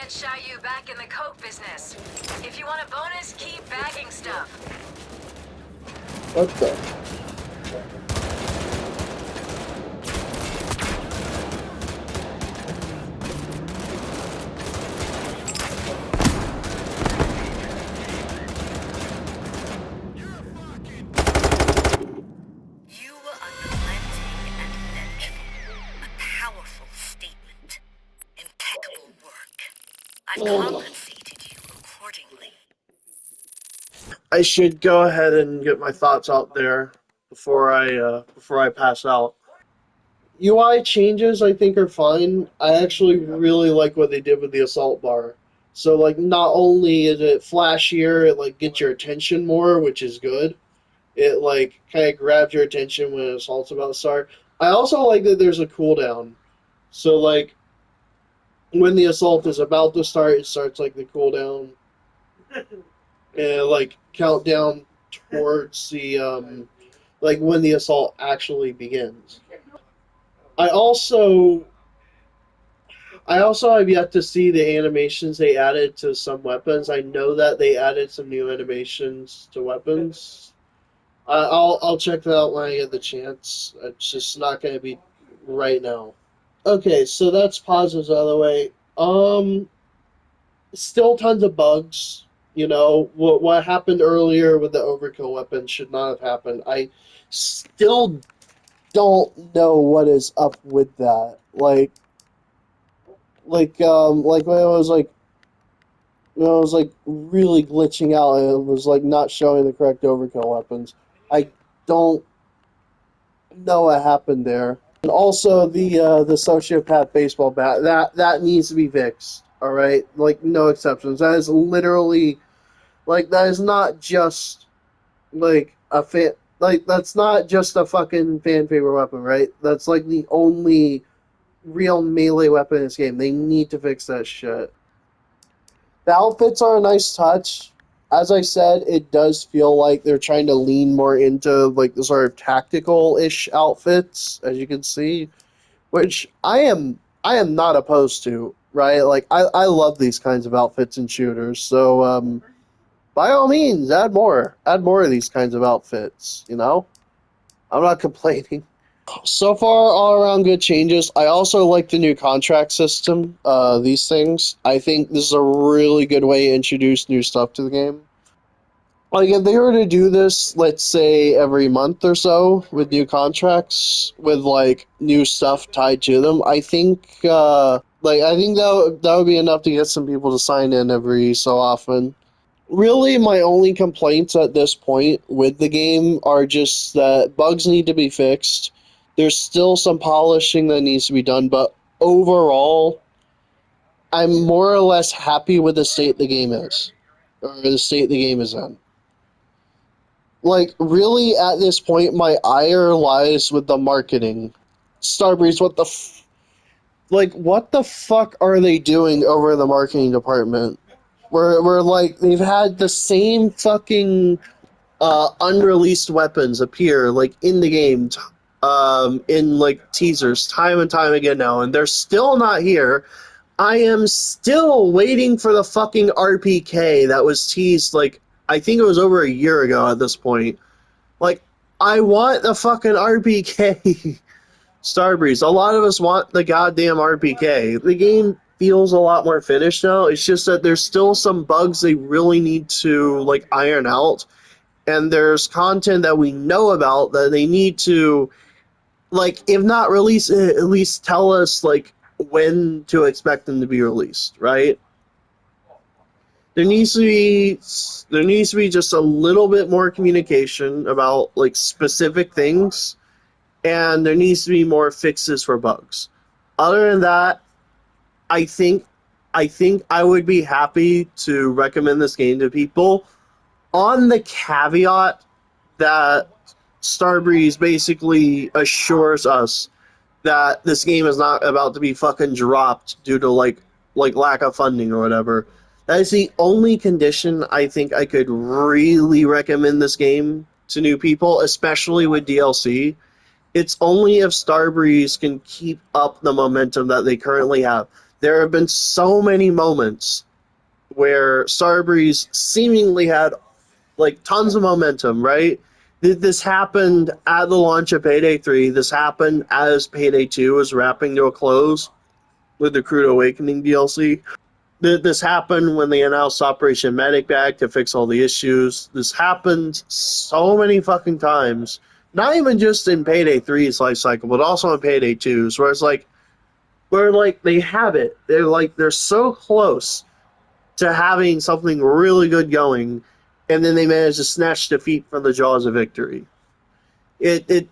that shy you back in the coke business. If you want a bonus, keep bagging stuff. What the? You were unrelenting and vengeful. A powerful statement. Impeccable work. I've compensated you accordingly. I should go ahead and get my thoughts out there before I pass out. UI changes I think are fine. I actually really like what they did with the assault bar. So like not only is it flashier, it like gets your attention more, which is good. It like kind of grabs your attention when assault's about to start. I also like that there's a cooldown. So like when the assault is about to start, it starts like the cooldown and like countdown towards the like when the assault actually begins. I also I also have yet to see the animations they added to some weapons. I know that they added some new animations to weapons. I'll check that out when I get the chance. It's just not going to be right now. Okay, so that's positives out of the way. Still tons of bugs. You know what happened earlier with the overkill weapon should not have happened. I still don't know what is up with that. Like when it was like really glitching out and it was like not showing the correct overkill weapons. I don't know what happened there. And also the sociopath baseball bat that needs to be fixed. All right, like no exceptions. That is literally like that is not just like a fan. Like that's not just a fucking fan favorite weapon, right? That's like the only real melee weapon in this game. They need to fix that shit. The outfits are a nice touch. As I said, it does feel like they're trying to lean more into like the sort of tactical-ish outfits, as you can see, which I am not opposed to, right? Like I love these kinds of outfits in shooters. So by all means, add more. Add more of these kinds of outfits, you know? I'm not complaining. So far, all around good changes. I also like the new contract system. These things. I think this is a really good way to introduce new stuff to the game. Like if they were to do this, let's say every month or so with new contracts with like new stuff tied to them, I think that would be enough to get some people to sign in every so often. Really, my only complaints at this point with the game are just that bugs need to be fixed. There's still some polishing that needs to be done, but overall, I'm more or less happy with the state the game is, or the state the game is in. Like, really, at this point, my ire lies with the marketing. Starbreeze, what the fuck are they doing over in the marketing department? Where like, they've had the same fucking unreleased weapons appear like in the game, in like teasers time and time again now, and they're still not here. I am still waiting for the fucking RPK that was teased like I think it was over a year ago at this point. Like I want the fucking RPK. Starbreeze. A lot of us want the goddamn RPK. The game feels a lot more finished now. It's just that there's still some bugs they really need to like iron out, and there's content that we know about that they need to like if not release it, at least tell us like when to expect them to be released, right? There needs to be just a little bit more communication about like specific things, and there needs to be more fixes for bugs. Other than that, I think I would be happy to recommend this game to people on the caveat that Starbreeze basically assures us that this game is not about to be fucking dropped due to like lack of funding or whatever. That is the only condition I think I could really recommend this game to new people, especially with DLC. It's only if Starbreeze can keep up the momentum that they currently have. there have been so many moments where Starbreeze seemingly had like tons of momentum, right? This happened at the launch of Payday 3. This happened as Payday 2 was wrapping to a close with the Crude Awakening DLC. This happened when they announced Operation Medic Bag to fix all the issues. This happened so many fucking times. Not even just in Payday 3's life cycle, but also in Payday 2's, where like they have it. They're so close to having something really good going, and then they manage to snatch defeat from the jaws of victory. It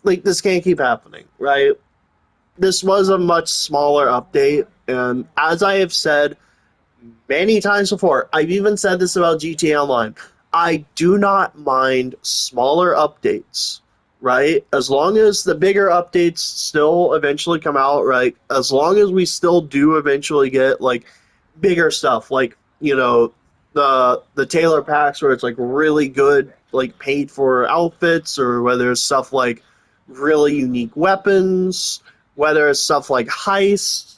like this can't keep happening, right? This was a much smaller update, and as I have said many times before, I've even said this about GTA Online. I do not mind smaller updates, right? As long as the bigger updates still eventually come out, right? As long as we still do eventually get like bigger stuff, like the Taylor packs where it's like really good, like paid for outfits, or whether it's stuff like really unique weapons, whether it's stuff like heists,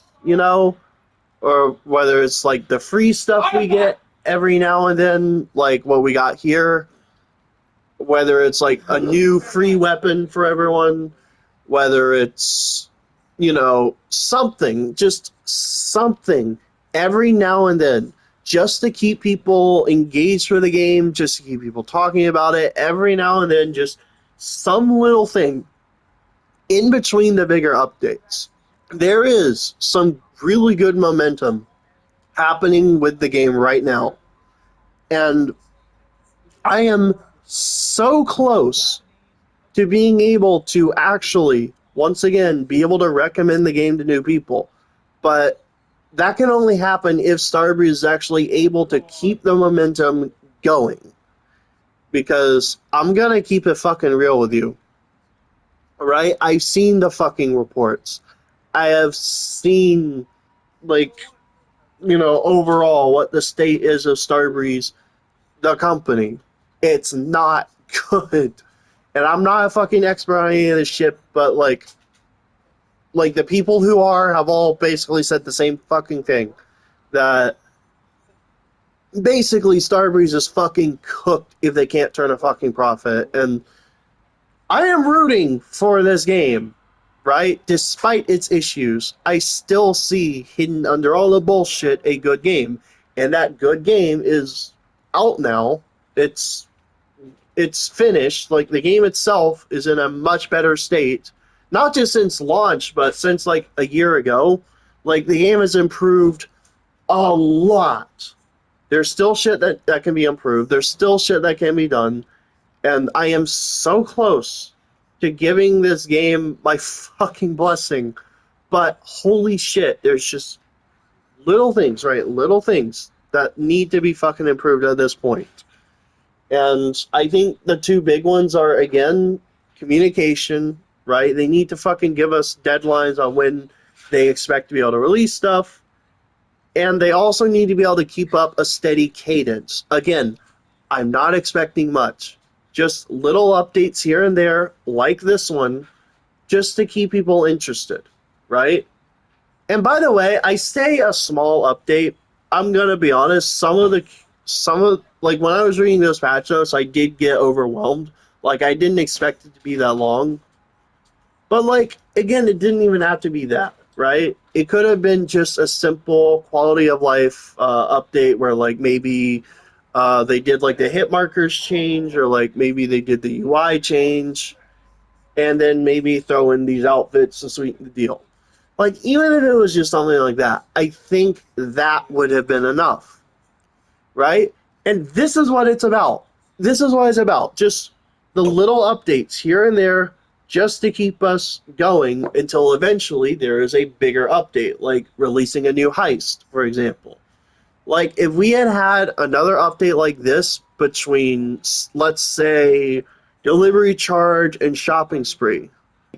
or whether it's like the free stuff we get every now and then, like what we got here, whether it's like a new free weapon for everyone, whether it's, something, just something every now and then, just to keep people engaged with the game, just to keep people talking about it every now and then, just some little thing in between the bigger updates. There is some really good momentum happening with the game right now. And I am so close to being able to actually, once again, be able to recommend the game to new people. But that can only happen if Starbreeze is actually able to keep the momentum going. Because I'm going to keep it fucking real with you. Right? I've seen the fucking reports. I have seen, overall what the state is of Starbreeze, the company. It's not good. And I'm not a fucking expert on any of this shit, but like the people who are have all basically said the same fucking thing. That basically Starbreeze is fucking cooked if they can't turn a fucking profit. And I am rooting for this game, right? Despite its issues, I still see hidden under all the bullshit a good game. And that good game is out now. It's finished. Like the game itself is in a much better state. Not just since launch, but since like a year ago. Like the game has improved a lot. There's still shit that can be improved. There's still shit that can be done. And I am so close to giving this game my fucking blessing. But holy shit, there's just little things, right? Little things that need to be fucking improved at this point. And I think the two big ones are, again, communication, right? They need to fucking give us deadlines on when they expect to be able to release stuff. And they also need to be able to keep up a steady cadence. Again, I'm not expecting much. Just little updates here and there, like this one, just to keep people interested, right? And by the way, I say a small update. I'm gonna be honest. Some of like when I was reading those patch notes, I did get overwhelmed. Like I didn't expect it to be that long. But like again, it didn't even have to be that, right? It could have been just a simple quality of life update where like maybe they did like the hit markers change, or like maybe they did the UI change, and then maybe throw in these outfits to sweeten the deal. Like even if it was just something like that, I think that would have been enough, right? And this is what it's about. This is what it's about. Just the little updates here and there, just to keep us going until eventually there is a bigger update, like releasing a new heist, for example. Like if we had had another update like this between, let's say, delivery charge and shopping spree.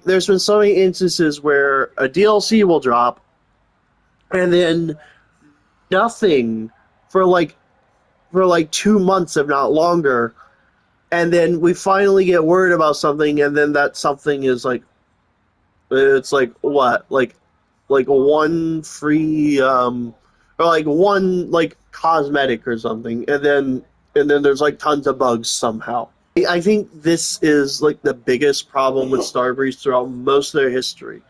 There's been so many instances where a DLC will drop and then nothing for like 2 months, if not longer, and then we finally get word about something, and then that something is like, it's like what, like like one free or like one like cosmetic or something, and then there's like tons of bugs somehow. I think this is like the biggest problem with Starbreeze throughout most of their history.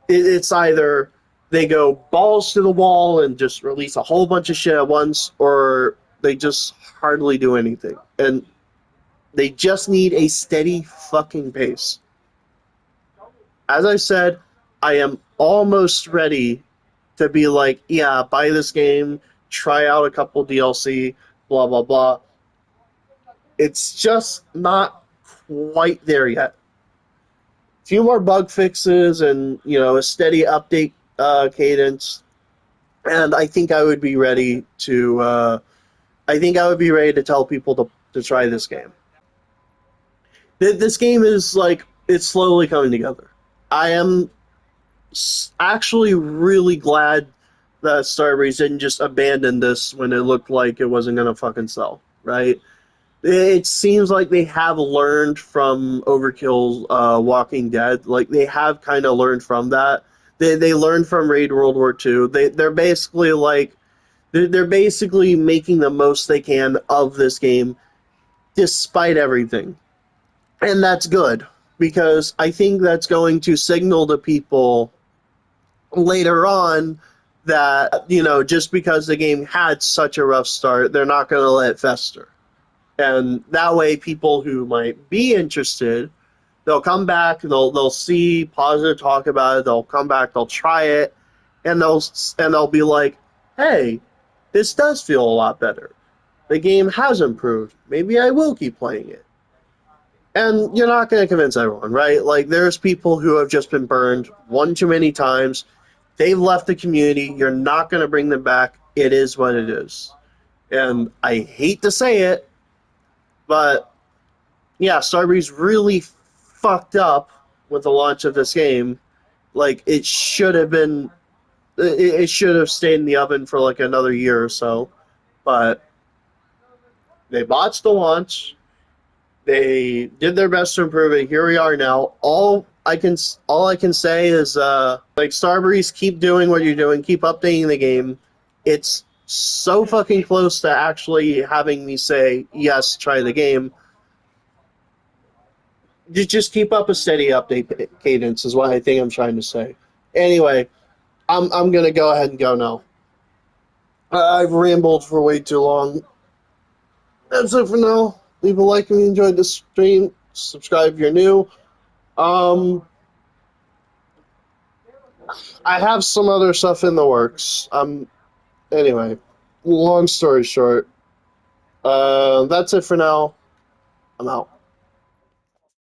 It's either they go balls to the wall and just release a whole bunch of shit at once, or they just hardly do anything. And they just need a steady fucking pace. As I said, I am almost ready to be like, yeah, buy this game, try out a couple DLC, blah, blah, blah. It's just not quite there yet. A few more bug fixes and, a steady update cadence, and I think I would be ready to. I think I would be ready to tell people to try this game. This game is like it's slowly coming together. I am actually really glad that Starbreeze didn't just abandon this when it looked like it wasn't gonna fucking sell. Right? It seems like they have learned from Overkill's Walking Dead. Like they have kind of learned from that. They learned from Raid World War II. They're basically like they're basically making the most they can of this game despite everything. And that's good because I think that's going to signal to people later on that, just because the game had such a rough start, they're not going to let it fester. And that way, people who might be interested, they'll come back, they'll see positive talk about it, they'll come back, they'll try it, and they'll be like, hey, this does feel a lot better. The game has improved. Maybe I will keep playing it. And you're not going to convince everyone, right? Like, there's people who have just been burned one too many times. They've left the community. You're not going to bring them back. It is what it is. And I hate to say it, but yeah, Starbreeze really fucked up with the launch of this game. Like, it should have been. It should have stayed in the oven for like another year or so. But they botched the launch. They did their best to improve it. Here we are now. All I can say is like Starbreeze, keep doing what you're doing. Keep updating the game. It's so fucking close to actually having me say yes, try the game. You just keep up a steady update cadence is what I think I'm trying to say. Anyway, I'm gonna go ahead and go now. I've rambled for way too long. That's it for now. Leave a like if you enjoyed this stream. Subscribe if you're new. Um, I have some other stuff in the works. Anyway, long story short, that's it for now. I'm out.